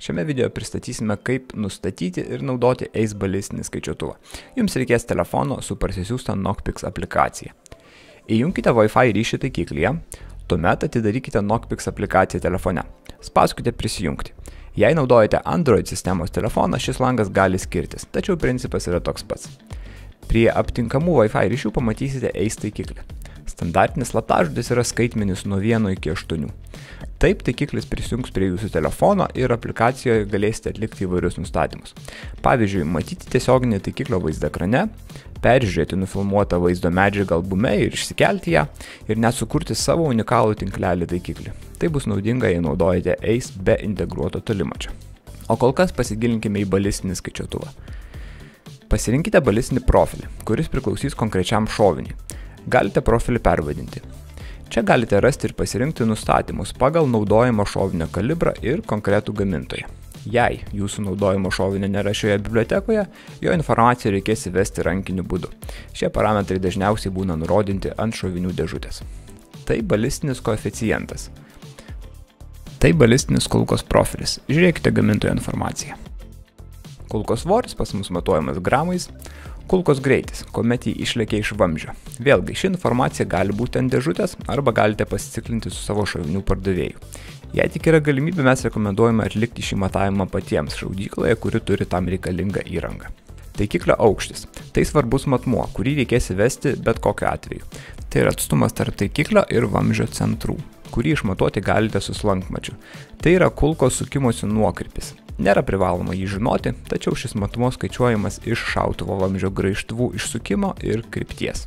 Šiame video pristatysime, kaip nustatyti ir naudoti ACE balistinį skaičiuotuvą. Jums reikės telefono su parsisiųsta Knockpix aplikacija. Įjunkite Wi-Fi ryšį taikiklyje, tuomet atidarykite Knockpix aplikaciją telefone. Spauskite prisijungti. Jei naudojate Android sistemos telefoną, šis langas gali skirtis, tačiau principas yra toks pats. Prie aptinkamų Wi-Fi ryšių pamatysite ACE taikiklį. Standartinis slaptažodis yra skaitmenis nuo 1 iki 8. Taip taikiklis prisijungs prie jūsų telefono ir aplikacijoje galėsite atlikti įvairius nustatymus. Pavyzdžiui, matyti tiesioginį taikiklio vaizdą ekrane, peržiūrėti nufilmuotą vaizdo medžiagą albume ir išsikelti ją, ir net sukurti savo unikalų tinklelį taikiklį. Tai bus naudinga, jei naudojate ACE be integruoto tolimačio. O kol kas pasigilinkime į balistinį skaičiuotuvą. Pasirinkite balistinį profilį, kuris priklausys konkrečiam šoviniui. Galite profilį pervadinti. Čia galite rasti ir pasirinkti nustatymus pagal naudojimo šovinio kalibrą ir konkretų gamintoją. Jei jūsų naudojimo šovinio nėra šioje bibliotekoje, jo informaciją reikės įvesti rankiniu būdu. Šie parametrai dažniausiai būna nurodinti ant šovinių dėžutės. Tai balistinis koeficientas. Tai balistinis kulkos profilis. Žiūrėkite gamintojo informaciją. Kulkos svoris pas mus matuojamas gramais. Kulkos greitis, kuomet jį išlėkia iš vamzdžio. Vėlgi, ši informacija gali būti ant dėžutės arba galite pasiciklinti su savo šovinių pardavėju. Jei tik yra galimybė, mes rekomenduojame atlikti šį matavimą patiems šaudykloje, kuri turi tam reikalingą įrangą. Taikiklio aukštis. Tai svarbus matmuo, kurį reikės įvesti bet kokiu atveju. Tai yra atstumas tarp taikiklio ir vamzdžio centrų, kurį išmatuoti galite su slankmačiu. Tai yra kulkos sukimosi nuokrypis. Nėra privaloma jį žinoti, tačiau šis matmuo skaičiuojamas iš šautuvo vamzdžio graižtvų išsukimo ir krypties.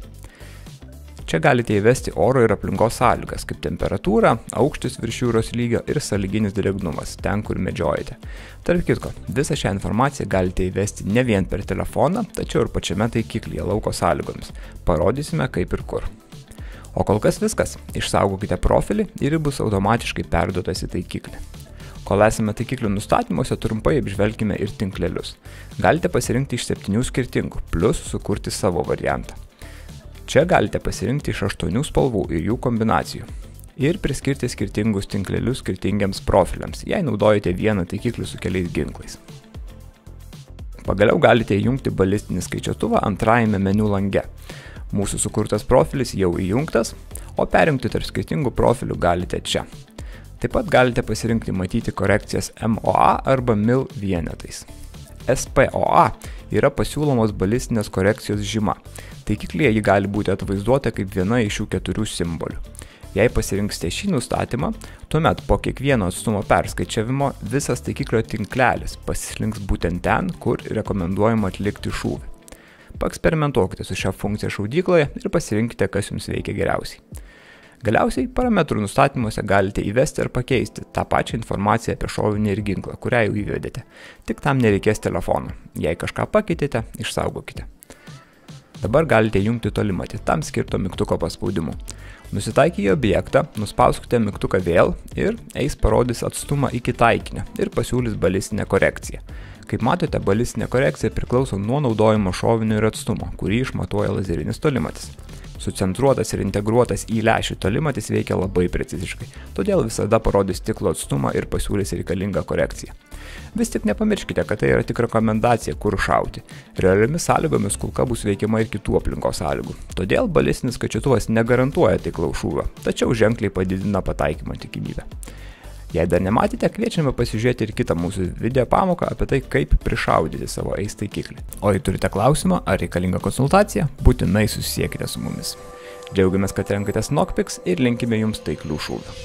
Čia galite įvesti oro ir aplinkos sąlygas, kaip temperatūra, aukštis virš jūros lygio ir sąlyginis drėgnumas, ten kur medžiojate. Tarp kitko, visą šią informaciją galite įvesti ne vien per telefoną, tačiau ir pačiame taikiklyje lauko sąlygomis. Parodysime kaip ir kur. O kol kas viskas. Išsaugokite profilį ir jis bus automatiškai perduotas į taikiklį. Kol esame taikiklių nustatymuose, trumpai apžvelkime ir tinklelius. Galite pasirinkti iš 7 skirtingų, plus sukurti savo variantą. Čia galite pasirinkti iš 8 spalvų ir jų kombinacijų. Ir priskirti skirtingus tinklelius skirtingiams profiliams, jei naudojate vieną taikiklį su keliais ginklais. Pagaliau galite įjungti balistinį skaičiuotuvą antrajame meniu lange. Mūsų sukurtas profilis jau įjungtas, o perjungti tarp skirtingų profilių galite čia. Taip pat galite pasirinkti matyti korekcijas MOA arba MIL vienetais. SPOA yra pasiūlomos balistinės korekcijos žyma. Taikiklyje ji gali būti atvaizduota kaip viena iš šių 4 simbolių. Jei pasirinksite šį nustatymą, tuomet po kiekvieno atstumo perskaičiavimo visas taikiklio tinklelis pasislinks būtent ten, kur rekomenduojama atlikti šūvį. Paeksperimentuokite su šią funkciją šaudykloje ir pasirinkite, kas jums veikia geriausiai. Galiausiai, parametrų nustatymuose galite įvesti ir pakeisti tą pačią informaciją apie šovinį ir ginklą, kurią jau įvedėte. Tik tam nereikės telefono. Jei kažką pakeitėte, išsaugokite. Dabar galite jungti tolimatį, tam skirto mygtuko paspaudimu. Nusitaikę į objektą, nuspauskite mygtuką vėl ir ACE parodys atstumą iki taikinio ir pasiūlys balistinę korekciją. Kaip matote, balistinė korekcija priklauso nuo naudojimo šovinio ir atstumo, kurį išmatuoja lazerinis tolimatis. Sucentruotas ir integruotas į lęšį tolimatis veikia labai preciziškai, todėl visada parodys stiklo atstumą ir pasiūlys reikalingą korekciją. Vis tik nepamirškite, kad tai yra tik rekomendacija, kur šauti. Realiomis sąlygomis kulka bus veikiama ir kitų aplinkos sąlygų. Todėl balistinis skaičiuotuvas negarantuoja taiklaus šūvio, tačiau ženkliai padidina pataikymo tikimybę. Jei dar nematėte, kviečiame pasižiūrėti ir kitą mūsų video pamoką apie tai, kaip prišaudyti savo ACE taikiklį. O jei turite klausimą ar reikalingą konsultaciją, būtinai susisiekite su mumis. Džiaugiamės, kad renkatės Knockpix ir linkime jums taiklių šūvių.